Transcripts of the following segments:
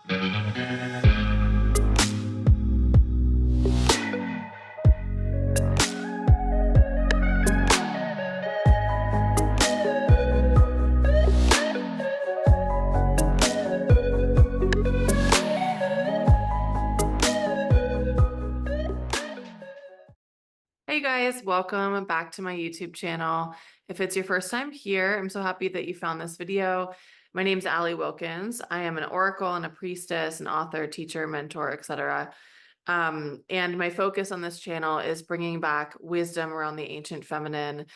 Hey guys, welcome back to my YouTube channel. If it's your first time here, I'm so happy that you found this video. My name's Wilkins. I am an oracle and a priestess, an author, teacher, mentor, etc. And my focus on this channel is bringing back wisdom around the ancient feminine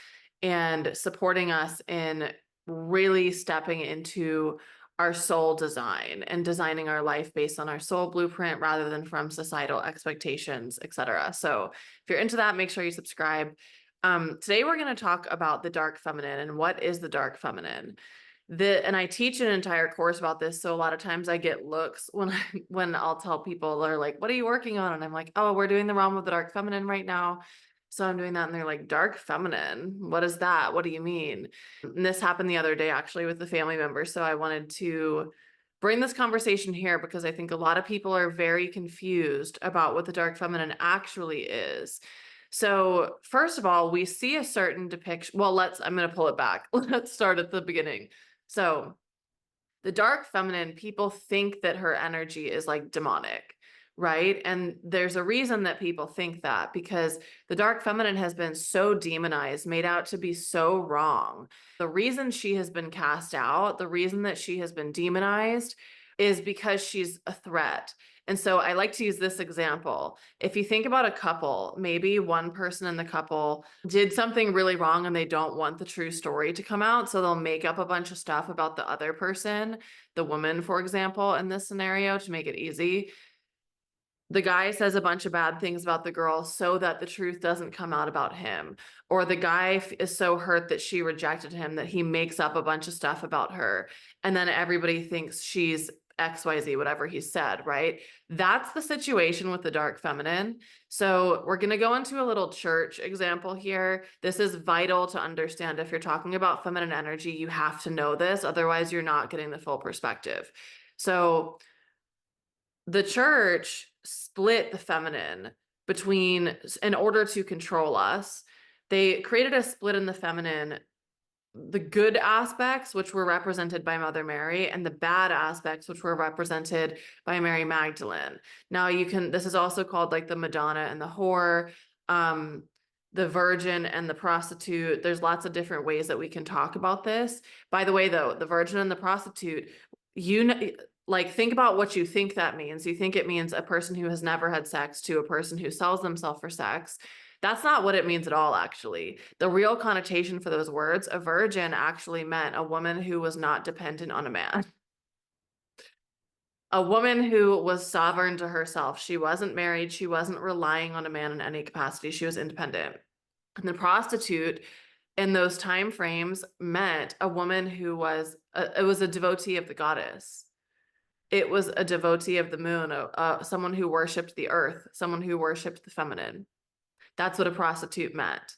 and supporting us in really stepping into our soul design and designing our life based on our soul blueprint rather than from societal expectations, etc. So if you're into that, make sure you subscribe. Today we're going to talk about the dark feminine and what is the dark feminine. And I teach an entire course about this, so a lot of times I get looks when I'll tell people, they're like, "What are you working on?" And I'm like, "Oh, we're doing the realm of the dark feminine right now." So I'm doing that, and they're like, "Dark feminine? What is that? What do you mean?" And this happened the other day actually with the family member, so I wanted to bring this conversation here because I think a lot of people are very confused about what the dark feminine actually is. So first of all, we see a certain depiction. Well, I'm going to pull it back. Let's start at the beginning. So the dark feminine, people think that her energy is like demonic, right? And there's a reason that people think that, because the dark feminine has been so demonized, made out to be so wrong. The reason she has been cast out, the reason that she has been demonized is because she's a threat. And so I like to use this example. If you think about a couple, maybe one person in the couple did something really wrong and they don't want the true story to come out. So they'll make up a bunch of stuff about the other person, the woman, for example, in this scenario, to make it easy. The guy says a bunch of bad things about the girl so that the truth doesn't come out about him. Or the guy is so hurt that she rejected him that he makes up a bunch of stuff about her. And then everybody thinks she's XYZ, whatever he said, right? That's the situation with the dark feminine. So we're going to go into a little church example here. This is vital to understand. If you're talking about feminine energy, you have to know this. Otherwise, you're not getting the full perspective. So the church split the feminine in order to control us. They created a split in the feminine, the good aspects, which were represented by Mother Mary, and the bad aspects, which were represented by Mary Magdalene. Now this is also called like the Madonna and the whore, the virgin and the prostitute. There's lots of different ways that we can talk about this. By the way, though, the virgin and the prostitute, like, think about what you think that means. You think it means a person who has never had sex to a person who sells themselves for sex. That's not what it means at all, actually. The real connotation for those words, a virgin, actually meant a woman who was not dependent on a man. A woman who was sovereign to herself. She wasn't married. She wasn't relying on a man in any capacity. She was independent. And the prostitute in those time frames meant a woman who was a devotee of the goddess. It was a devotee of the moon, someone who worshipped the earth, someone who worshipped the feminine. That's what a prostitute meant.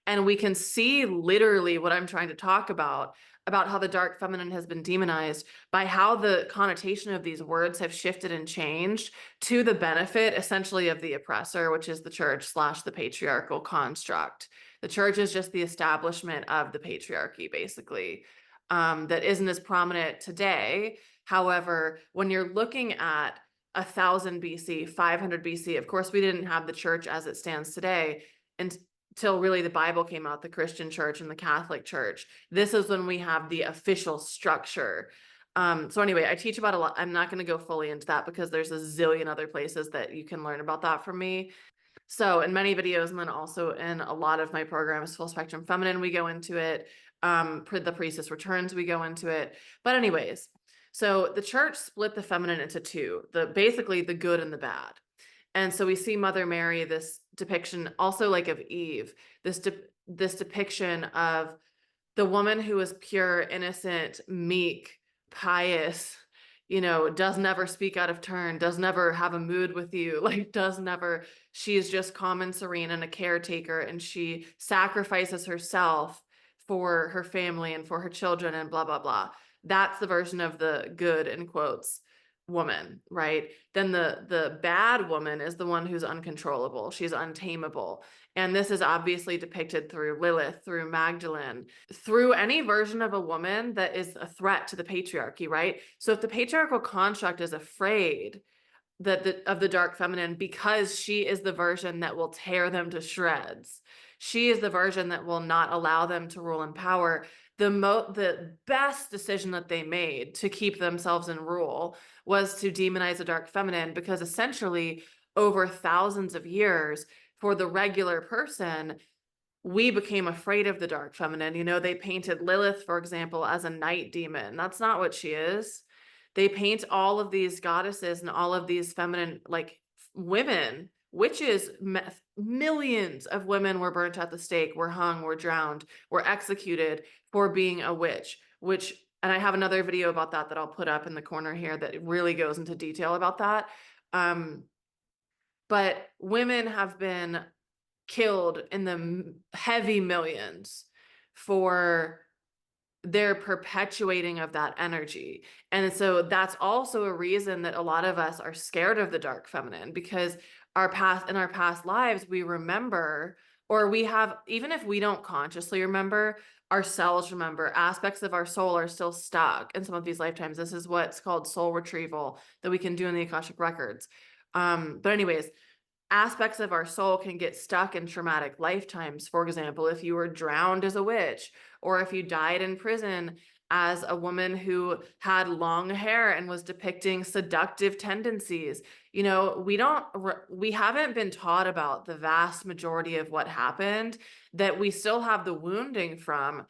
And we can see literally what I'm trying to talk about how the dark feminine has been demonized by how the connotation of these words have shifted and changed to the benefit essentially of the oppressor, which is the church / the patriarchal construct. The church is just the establishment of the patriarchy, basically, that isn't as prominent today. However, when you're looking at 1000 BC, 500 BC, of course, we didn't have the church as it stands today until really the Bible came out, the Christian church and the Catholic church. This is when we have the official structure. So anyway, I teach about a lot. I'm not going to go fully into that because there's a zillion other places that you can learn about that from me. So in many videos, and then also in a lot of my programs, Full Spectrum Feminine, we go into it. The Priestess Returns, we go into it. But anyways, so the church split the feminine into two, basically the good and the bad. And so we see Mother Mary, this depiction also like of Eve, this depiction of the woman who is pure, innocent, meek, pious, does never speak out of turn, does never have a mood with you, like she's just calm and serene and a caretaker, and she sacrifices herself for her family and for her children and blah, blah, blah. That's the version of the good, in quotes. woman, right? Then the bad woman is the one who's uncontrollable. She's untamable. And this is obviously depicted through Lilith, through Magdalene, through any version of a woman that is a threat to the patriarchy, right? So if the patriarchal construct is afraid of the dark feminine because she is the version that will tear them to shreds, she is the version that will not allow them to rule in power, the best decision that they made to keep themselves in rule was to demonize the dark feminine, because essentially over thousands of years, for the regular person, we became afraid of the dark feminine. You know, they painted Lilith, for example, as a night demon. That's not what she is. They paint all of these goddesses and all of these feminine, like women, witches. Millions of women were burnt at the stake, were hung, were drowned, were executed for being a witch, and I have another video about that I'll put up in the corner here that really goes into detail about that. But women have been killed in the heavy millions for their perpetuating of that energy. And so that's also a reason that a lot of us are scared of the dark feminine, because in our past lives, we remember, or we have, even if we don't consciously remember, our cells remember, aspects of our soul are still stuck in some of these lifetimes. This is what's called soul retrieval that we can do in the Akashic records. But anyways, aspects of our soul can get stuck in traumatic lifetimes. For example, if you were drowned as a witch, or if you died in prison as a woman who had long hair and was depicting seductive tendencies. You know, we haven't been taught about the vast majority of what happened, that we still have the wounding from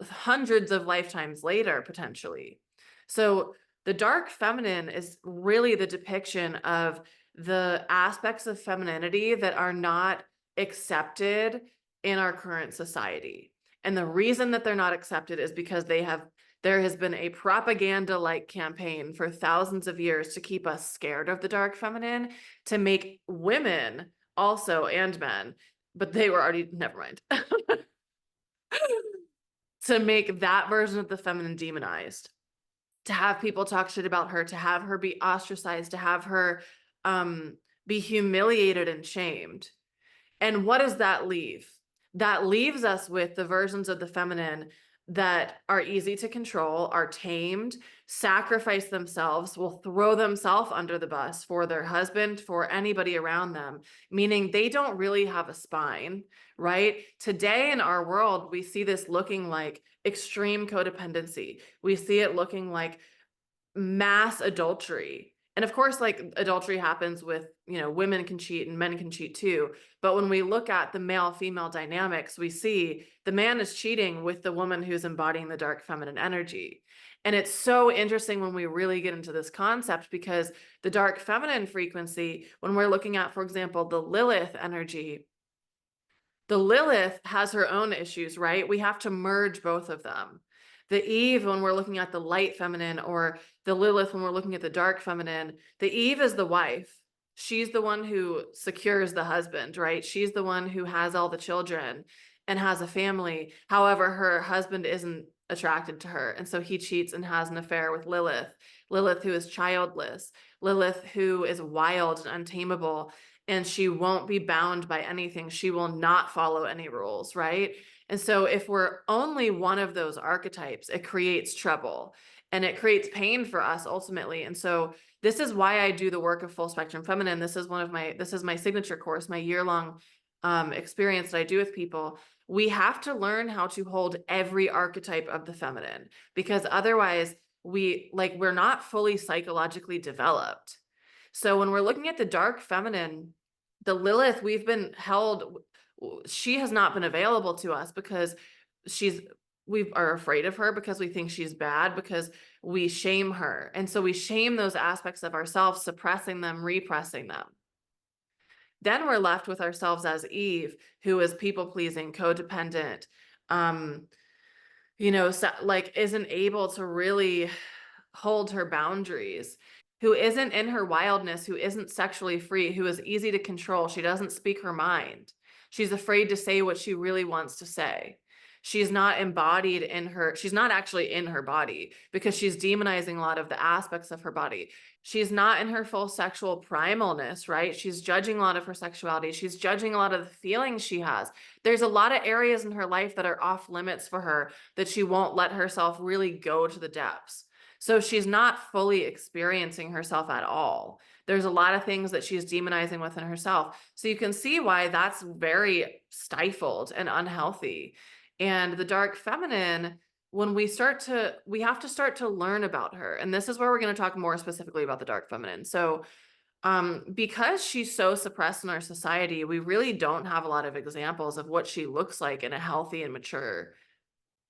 hundreds of lifetimes later, potentially. So the dark feminine is really the depiction of the aspects of femininity that are not accepted in our current society. And the reason that they're not accepted is because there has been a propaganda-like campaign for thousands of years to keep us scared of the dark feminine, to make women also, and men, but they were already, never mind, to make that version of the feminine demonized, to have people talk shit about her, to have her be ostracized, to have her be humiliated and shamed. And what does that leave? That leaves us with the versions of the feminine that are easy to control, are tamed, sacrifice themselves, will throw themselves under the bus for their husband, for anybody around them, meaning they don't really have a spine, right? Today in our world, we see this looking like extreme codependency. We see it looking like mass adultery. And of course, like, adultery happens with, women can cheat and men can cheat too. But when we look at the male-female dynamics, we see the man is cheating with the woman who's embodying the dark feminine energy. And it's so interesting when we really get into this concept, because the dark feminine frequency, when we're looking at, for example, the Lilith energy, the Lilith has her own issues, right? We have to merge both of them. The Eve, when we're looking at the light feminine, or the Lilith, when we're looking at the dark feminine, the Eve is the wife. She's the one who secures the husband, right? She's the one who has all the children and has a family. However, her husband isn't attracted to her. And so he cheats and has an affair with Lilith. Lilith, who is childless. Lilith, who is wild and untamable, and she won't be bound by anything. She will not follow any rules, right? And so if we're only one of those archetypes, it creates trouble and it creates pain for us ultimately. And so this is why I do the work of Full Spectrum Feminine. This is my signature course, my year-long experience that I do with people. We have to learn how to hold every archetype of the feminine, because otherwise we're not fully psychologically developed. So when we're looking at the dark feminine, the Lilith, she has not been available to us because we are afraid of her, because we think she's bad, because we shame her. And so we shame those aspects of ourselves, suppressing them, repressing them. Then we're left with ourselves as Eve, who is people-pleasing, codependent, isn't able to really hold her boundaries, who isn't in her wildness, who isn't sexually free, who is easy to control. She doesn't speak her mind. She's afraid to say what she really wants to say. She's not embodied in her, she's not actually in her body because she's demonizing a lot of the aspects of her body. She's not in her full sexual primalness, right? She's judging a lot of her sexuality. She's judging a lot of the feelings she has. There's a lot of areas in her life that are off limits for her that she won't let herself really go to the depths. So she's not fully experiencing herself at all. There's a lot of things that she's demonizing within herself. So you can see why that's very stifled and unhealthy. And the dark feminine, when we have to start to learn about her. And this is where we're going to talk more specifically about the dark feminine. So because she's so suppressed in our society, we really don't have a lot of examples of what she looks like in a healthy and mature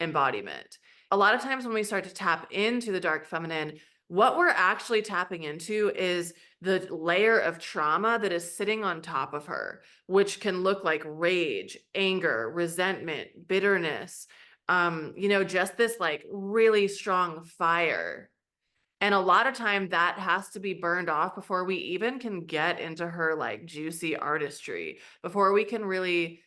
embodiment. A lot of times when we start to tap into the dark feminine, what we're actually tapping into is the layer of trauma that is sitting on top of her, which can look like rage, anger, resentment, bitterness, just this like really strong fire. And a lot of time that has to be burned off before we even can get into her like juicy artistry, before we can really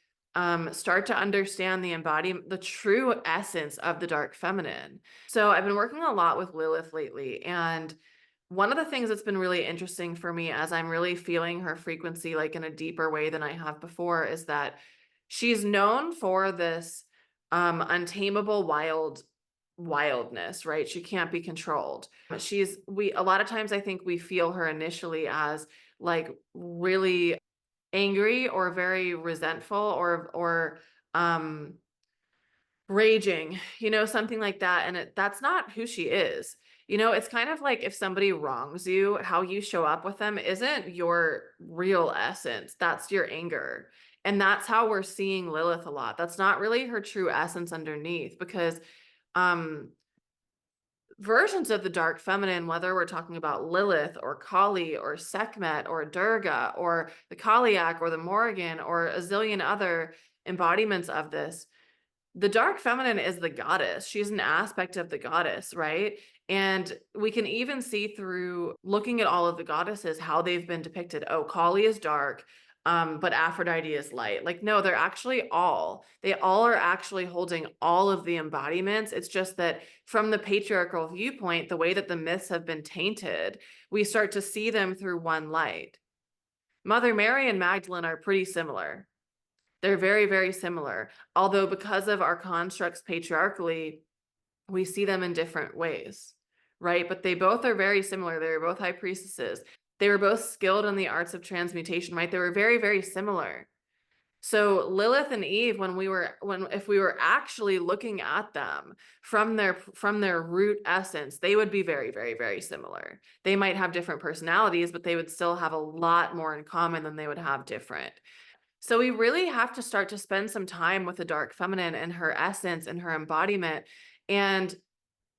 start to understand the embodiment, the true essence of the dark feminine. So I've been working a lot with Lilith lately. And one of the things that's been really interesting for me as I'm really feeling her frequency like in a deeper way than I have before is that she's known for this untamable wildness, right? She can't be controlled. A lot of times I think we feel her initially as like really angry or very resentful or raging, something like that. And that's not who she is. It's kind of like if somebody wrongs you, how you show up with them isn't your real essence. That's your anger. And that's how we're seeing Lilith a lot. That's not really her true essence underneath because um versions of the dark feminine, whether we're talking about Lilith or Kali or Sekhmet or Durga or the Kaliak or the Morrigan or a zillion other embodiments of this, the dark feminine is the goddess. She's an aspect of the goddess, right? And we can even see through looking at all of the goddesses how they've been depicted. Oh, Kali is dark, but Aphrodite is light. Like, no, they all are actually holding all of the embodiments. It's just that from the patriarchal viewpoint, the way that the myths have been tainted, we start to see them through one light. Mother Mary and Magdalene are pretty similar. They're very, very similar. Although because of our constructs patriarchally, we see them in different ways, right? But they both are very similar. They were both high priestesses. They were both skilled in the arts of transmutation, right? They were very, very similar. So Lilith and Eve, if we were actually looking at them from their root essence, they would be very, very, very similar. They might have different personalities, but they would still have a lot more in common than they would have different. So we really have to start to spend some time with the dark feminine and her essence and her embodiment and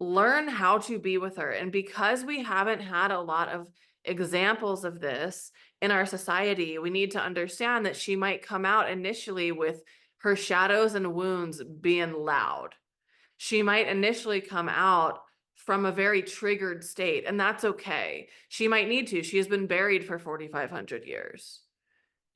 learn how to be with her. And because we haven't had a lot of examples of this in our society, we need to understand that she might come out initially with her shadows and wounds being loud. She might initially come out from a very triggered state, and that's okay. She might need to. She has been buried for 4,500 years.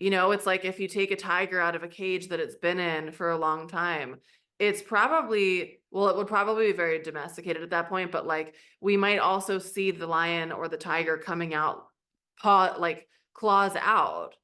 It's like if you take a tiger out of a cage that it's been in for a long time, it would probably be very domesticated at that point, but like we might also see the lion or the tiger coming out, claws out,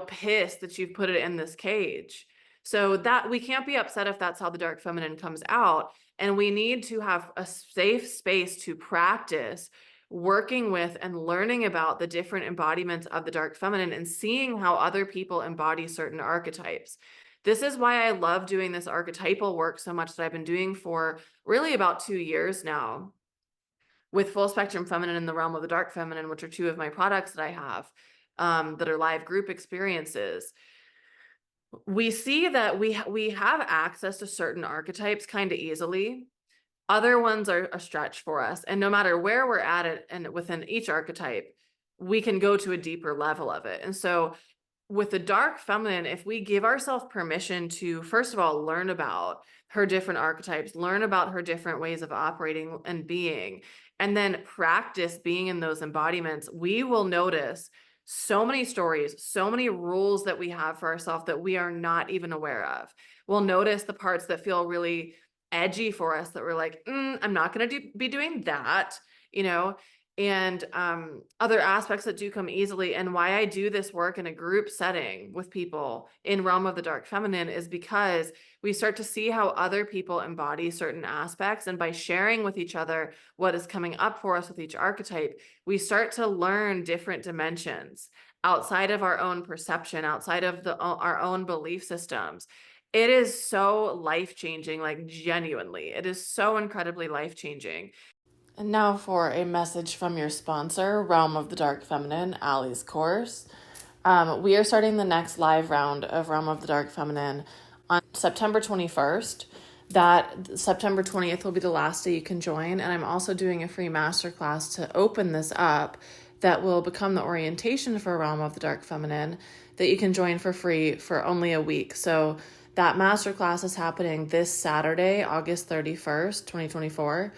pissed that you've put it in this cage. So that we can't be upset if that's how the dark feminine comes out. And we need to have a safe space to practice working with and learning about the different embodiments of the dark feminine and seeing how other people embody certain archetypes. This is why I love doing this archetypal work so much that I've been doing for really about 2 years now with Full Spectrum Feminine and the Realm of the Dark Feminine, which are two of my products that I have that are live group experiences. We see that we have access to certain archetypes kind of easily. Other ones are a stretch for us. And no matter where we're at it and within each archetype, we can go to a deeper level of it. And so with the dark feminine, if we give ourselves permission to, first of all, learn about her different archetypes, learn about her different ways of operating and being, and then practice being in those embodiments, we will notice So many stories, so many rules that we have for ourselves that we are not even aware of. We'll notice the parts that feel really edgy for us that we're like, I'm not going to be doing that, you know, and other aspects that do come easily. And why I do this work in a group setting with people in Realm of the Dark Feminine is because we start to see how other people embody certain aspects. And by sharing with each other what is coming up for us with each archetype, we start to learn different dimensions outside of our own perception, outside of our own belief systems. It is so life-changing, like genuinely. It is so incredibly life-changing. And now for a message from your sponsor, Realm of the Dark Feminine, Allie's course. We are starting the next live round of Realm of the Dark Feminine on September 21st. That September 20th will be the last day you can join. And I'm also doing a free masterclass to open this up that will become the orientation for Realm of the Dark Feminine that you can join for free for only a week. So that masterclass is happening this Saturday, August 31st, 2024.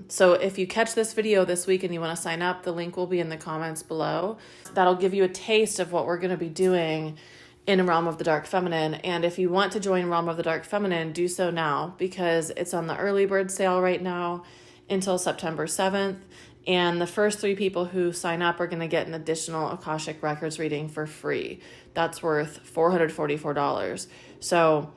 So if you catch this video this week and you want to sign up, the link will be in the comments below. That'll give you a taste of what we're going to be doing in Realm of the Dark Feminine. And if you want to join Realm of the Dark Feminine, do so now because it's on the early bird sale right now until September 7th. And the first 3 people who sign up are going to get an additional Akashic Records reading for free. That's worth $444. So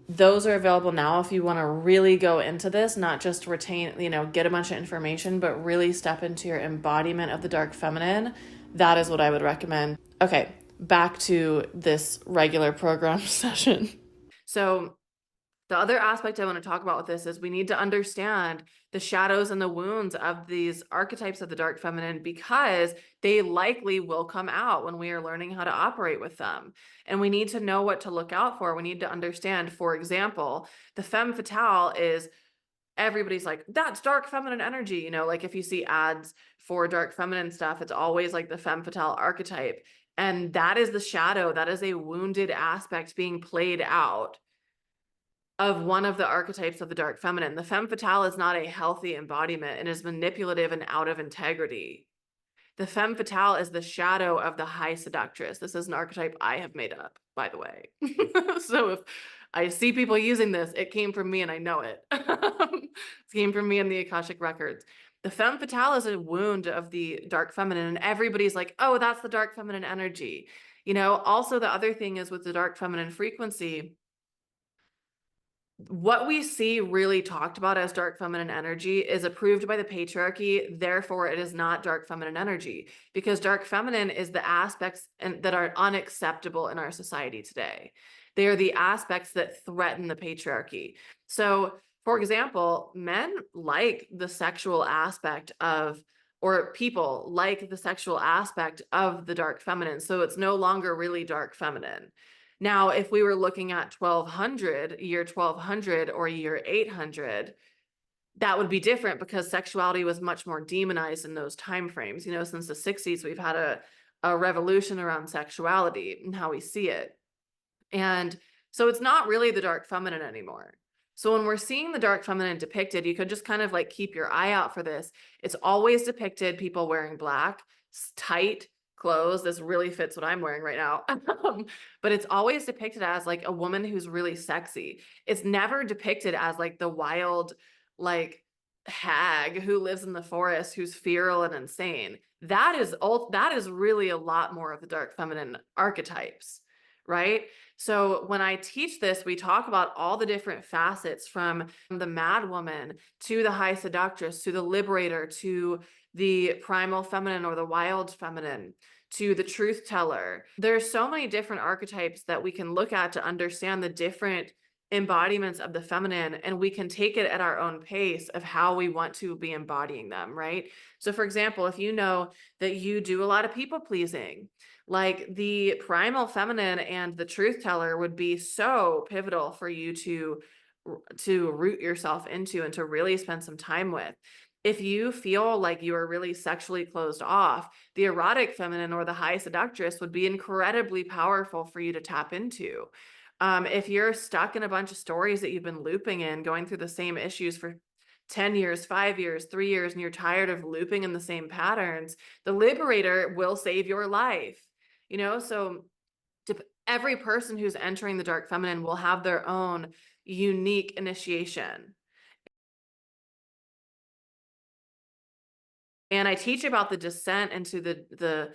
those are available now if you want to really go into this, not just retain, get a bunch of information, but really step into your embodiment of the dark feminine. That is what I would recommend. Okay, back to this regular program session. So the other aspect I want to talk about with this is we need to understand the shadows and the wounds of these archetypes of the dark feminine because they likely will come out when we are learning how to operate with them. And we need to know what to look out for. We need to understand, for example, the femme fatale is everybody's like, that's dark feminine energy. Like if you see ads for dark feminine stuff, it's always like the femme fatale archetype. And that is the shadow. That is a wounded aspect being played out of one of the archetypes of the dark feminine. The femme fatale is not a healthy embodiment and is manipulative and out of integrity. The femme fatale is the shadow of the high seductress. This is an archetype I have made up, by the way. So if I see people using this, it came from me and I know it. It came from me in the Akashic Records. The femme fatale is a wound of the dark feminine, and everybody's like, oh, that's the dark feminine energy. Also the other thing is with the dark feminine frequency, what we see really talked about as dark feminine energy is approved by the patriarchy. Therefore, it is not dark feminine energy because dark feminine is the aspects that are unacceptable in our society today. They are the aspects that threaten the patriarchy. So, for example, men like the sexual aspect of, or people like the sexual aspect of the dark feminine. So it's no longer really dark feminine. Now, if we were looking at year 1200 or year 800, that would be different because sexuality was much more demonized in those time frames. Since the 60s, we've had a revolution around sexuality and how we see it. And so it's not really the dark feminine anymore. So when we're seeing the dark feminine depicted, you could just kind of like keep your eye out for this. It's always depicted people wearing black, tight clothes. This really fits what I'm wearing right now. But it's always depicted as like a woman who's really sexy. It's never depicted as like the wild, like hag who lives in the forest, who's feral and insane. That is really a lot more of the dark feminine archetypes, right? So when I teach this, we talk about all the different facets from the mad woman to the high seductress, to the liberator, to the primal feminine or the wild feminine, to the truth teller. There's so many different archetypes that we can look at to understand the different embodiments of the feminine, and we can take it at our own pace of how we want to be embodying them, right? So for example, if you know that you do a lot of people pleasing, like the primal feminine and the truth teller would be so pivotal for you to root yourself into and to really spend some time with. If you feel like you are really sexually closed off, the erotic feminine or the high seductress would be incredibly powerful for you to tap into. If you're stuck in a bunch of stories that you've been looping in, going through the same issues for 10 years, 5 years, 3 years, and you're tired of looping in the same patterns, the liberator will save your life. you know? So every person who's entering the dark feminine will have their own unique initiation. And I teach about the descent into the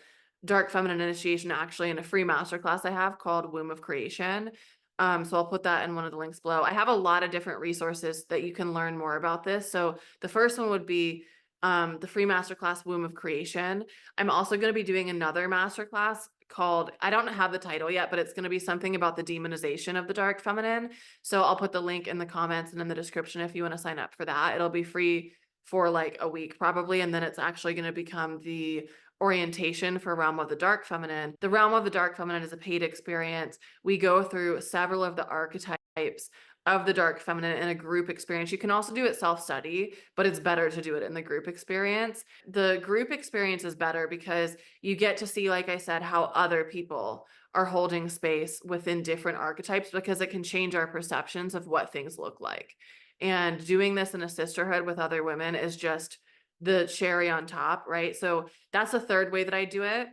dark feminine initiation actually in a free masterclass I have called Womb of Creation. So I'll put that in one of the links below. I have a lot of different resources that you can learn more about this. So the first one would be the free masterclass Womb of Creation. I'm also going to be doing another masterclass called, I don't have the title yet, but it's going to be something about the demonization of the dark feminine. So I'll put the link in the comments and in the description if you want to sign up for that. It'll be free for like a week probably, and then it's actually going to become the orientation for Realm of the Dark Feminine. The Realm of the Dark Feminine is a paid experience. We go through several of the archetypes of the dark feminine in a group experience. You can also do it self-study, but it's better to do it in the group experience. The group experience is better because you get to see, like I said, how other people are holding space within different archetypes, because it can change our perceptions of what things look like. And doing this in a sisterhood with other women is just the cherry on top, right? So that's the third way that I do it,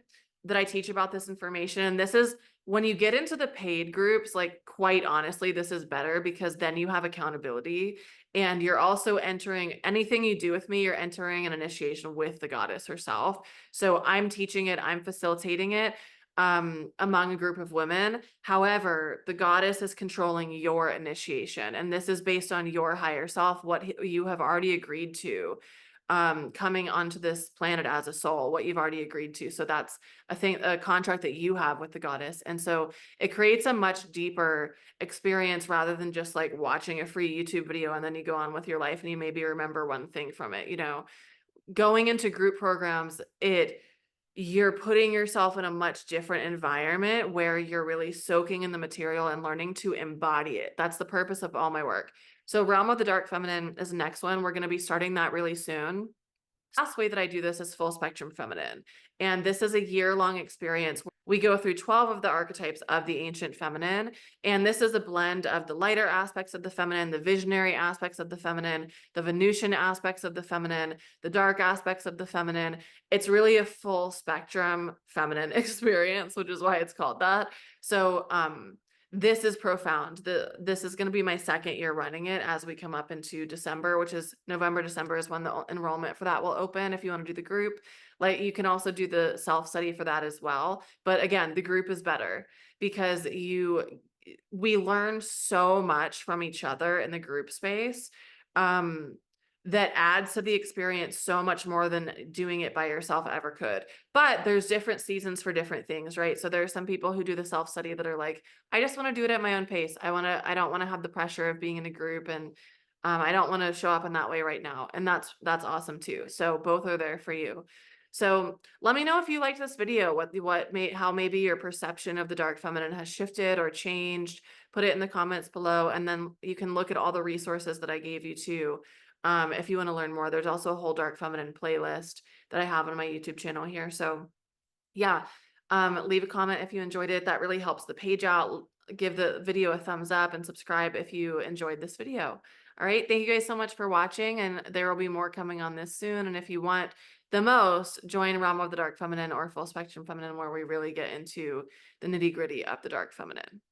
that I teach about this information. And this is when you get into the paid groups, like quite honestly, this is better because then you have accountability, and you're also entering anything you do with me, you're entering an initiation with the goddess herself. So I'm teaching it, I'm facilitating it among a group of women. However, the goddess is controlling your initiation, and this is based on your higher self, what you have already agreed to coming onto this planet as a soul, what you've already agreed to. So that's a contract that you have with the goddess. And so it creates a much deeper experience rather than just like watching a free YouTube video and then you go on with your life and you maybe remember one thing from it. You know, going into group programs, you're putting yourself in a much different environment where you're really soaking in the material and learning to embody it. That's the purpose of all my work. So Realm of the Dark Feminine is the next one. We're going to be starting that really soon. Last way that I do this is Full Spectrum Feminine. And this is a year-long experience. We go through 12 of the archetypes of the ancient feminine. And this is a blend of the lighter aspects of the feminine, the visionary aspects of the feminine, the Venusian aspects of the feminine, the dark aspects of the feminine. It's really a full spectrum feminine experience, which is why it's called that. So, this is profound. This is going to be my second year running it as we come up into December, which is November, December is when the enrollment for that will open. If you want to do the group, like you can also do the self-study for that as well. But again, the group is better because we learn so much from each other in the group space. That adds to the experience so much more than doing it by yourself ever could. But there's different seasons for different things, right? So there are some people who do the self-study that are like, I just want to do it at my own pace. I don't want to have the pressure of being in a group, and I don't want to show up in that way right now. And that's awesome too. So both are there for you. So let me know if you liked this video, how maybe your perception of the dark feminine has shifted or changed. Put it in the comments below, and then you can look at all the resources that I gave you too. If you want to learn more, there's also a whole dark feminine playlist that I have on my YouTube channel here. So yeah, leave a comment if you enjoyed it. That really helps the page out. Give the video a thumbs up and subscribe if you enjoyed this video. All right. Thank you guys so much for watching, and there will be more coming on this soon. And if you want the most, join Realm of the Dark Feminine or Full Spectrum Feminine, where we really get into the nitty gritty of the dark feminine.